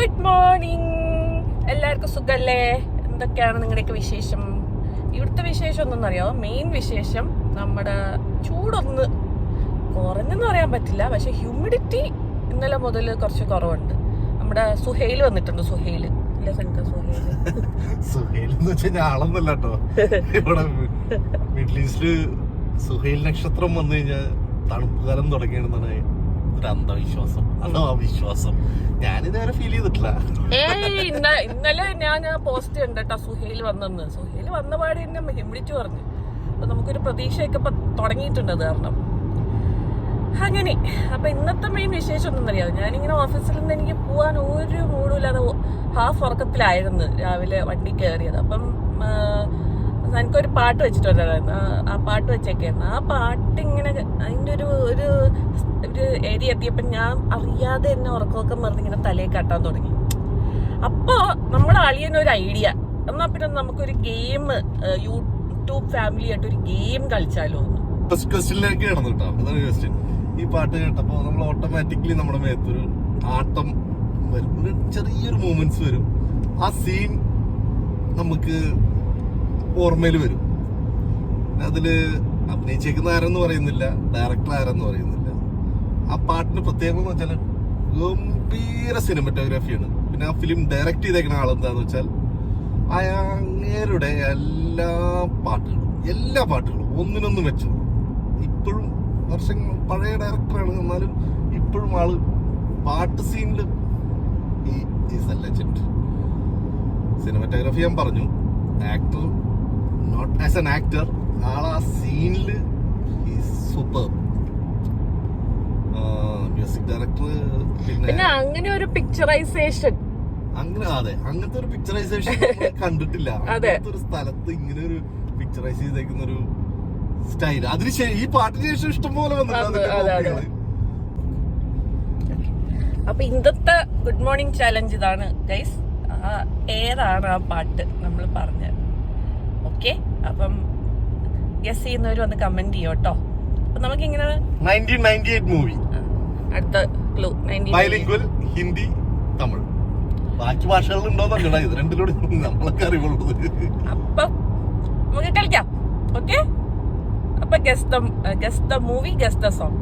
Good morning. എല്ലാവർക്കും സുഖല്ലേ? എന്തൊക്കെയാണ് നിങ്ങളുടെയൊക്കെ വിശേഷം? ഇവിടുത്തെ വിശേഷം ഒന്നറിയോ? മെയിൻ വിശേഷം നമ്മുടെ ചൂടൊന്ന് കുറഞ്ഞെന്ന് പറയാൻ പറ്റില്ല, പക്ഷെ ഹ്യൂമിഡിറ്റി ഇന്നലെ മുതൽ കുറച്ച് കുറവുണ്ട്. നമ്മുടെ സുഹൈൽ വന്നിട്ടുണ്ട്. സുഹൈൽ സുഹൈൽ ആളൊന്നല്ല കേട്ടോ. ഇവിടെ മിഡിൽ ഈസ്റ്റില് സുഹൈൽ നക്ഷത്രം വന്നു കഴിഞ്ഞാൽ തണുപ്പ് കാലം തുടങ്ങിയെന്നാണ് ഒരു അന്ധവിശ്വാസം. അതോ അവിശ്വാസം? ഞാനിതുവരെ ഫീൽ ചെയ്തിട്ടില്ല. ഇന്നലെ ഞാൻ പോസ്റ്റ് കണ്ടോ സുഹൈൽ വന്നെന്ന്. സുഹൈൽ വന്ന പാടെ എന്നെ ഹ്യൂമിഡിറ്റി പറഞ്ഞു. അപ്പൊ നമുക്കൊരു പ്രതീക്ഷയൊക്കെ ഇപ്പൊ തുടങ്ങിയിട്ടുണ്ട്. അത് കാരണം അങ്ങനെ. അപ്പൊ ഇന്നത്തെ മെയിൻ വിശേഷം ഒന്നും ഞാനിങ്ങനെ ഓഫീസിൽ നിന്ന് എനിക്ക് പോവാൻ ഒരു മൂടുമില്ലാതെ ഹാഫ് ഉറക്കത്തിലായിരുന്നു രാവിലെ വണ്ടി കയറിയത്. അപ്പം എനിക്കൊരു പാട്ട് വെച്ചിട്ടുണ്ടായിരുന്നു. ആ പാട്ട് വെച്ചേക്കായിരുന്നു. ആ പാട്ട് ഇങ്ങനെ അതിൻ്റെ ഒരു ഏരിയ എത്തിയപ്പോൾ ഞാൻ അറിയാതെ എന്നെ ഉറക്കമൊക്കെ മറിഞ്ഞിങ്ങനെ തലയിൽ കാട്ടാൻ തുടങ്ങി. അപ്പോൾ നമ്മുടെ അളിയനൊരു ഐഡിയ, എന്നാൽ പിന്നെ നമുക്കൊരു ഗെയിം യൂട്യൂബ് ഫാമിലി ആയിട്ട് ഒരു ഗെയിം കളിച്ചാലോ? ക്വസ്റ്റ്യനിലേക്ക് കിടന്നു കേട്ടോ. അതാണ് ക്വസ്റ്റ്യൻ. ഈ പാട്ട് കേട്ടപ്പോൾ നമ്മൾ ഓട്ടോമാറ്റിക്കലി നമ്മുടെ മേത്തൊരു ആട്ടം വരും, ഒരു ചെറിയൊരു മൂമെന്റ്സ് വരും. ആ സീൻ നമുക്ക് ഓർമ്മയിൽ വരും. അതില് അഭിനയിച്ചേക്കുന്ന ആരെന്ന് പറയുന്നില്ല, ഡയറക്ടർ ആരെന്ന് പറയുന്നില്ല. ആ പാട്ടിന് പ്രത്യേകത എന്ന് വെച്ചാൽ ഗംഭീര സിനിമറ്റോഗ്രാഫിയാണ്. പിന്നെ ആ ഫിലിം ഡയറക്ട് ചെയ്തേക്കുന്ന ആളെന്താന്ന് വെച്ചാൽ അങ്ങേരുടെ എല്ലാ പാട്ടുകളും ഒന്നിനൊന്നും വെച്ചു. ഇപ്പോഴും വർഷങ്ങൾ പഴയ ഡയറക്ടറാണ്, എന്നാലും ഇപ്പോഴും ആള് പാട്ട് സീനില് ലെജൻഡ്. സിനിമറ്റോഗ്രാഫി ഞാൻ പറഞ്ഞു, actor not as an actor, ആൾ ആ സീനില് സൂപ്പർ. മ്യൂസിക് ഡയറക്ടർ പിന്നെ അങ്ങനെ ഒരു പിക്ചറൈസേഷൻ, അങ്ങനത്തെ ഒരു പിക്ചറൈസേഷൻ കണ്ടിട്ടില്ല. അങ്ങനത്തെ ഒരു സ്ഥലത്ത് ഇങ്ങനെ ഒരു പിക്ചറൈസ് ചെയ്തേക്കുന്ന ഒരു സ്റ്റൈൽ അതിന് ഈ പാട്ടിന് ശേഷം ഇഷ്ടം പോലെ വന്നിട്ടുണ്ട്. അപ്പൊ ഇന്നത്തെ ഗുഡ് മോർണിംഗ് ചാലഞ്ച് ഇതാണ് ഗൈസ്. ഏതാണ് ആ പാട്ട് നമ്മൾ പറഞ്ഞത്? ഓക്കെ, അപ്പം ഗസ് ചെയ്യുന്നവർ വന്ന് കമന്റ് ചെയ്യോ കേട്ടോ. അപ്പൊ നമുക്കിങ്ങനെ 1998 മൂവി. അടുത്ത ക്ലൂ ബൈലിംഗ്വൽ, ഹിന്ദി, തമിഴ്. ബാക്കി ഭാഷകളിൽ ഉണ്ടോന്നല്ല, ഇത് രണ്ടിലൂടെ നമ്മളൊക്കെ അറിവുള്ളത്. അപ്പൊ നമുക്ക് കളിക്കാം. ഓക്കെ, അപ്പൊ guess the movie, guess the song.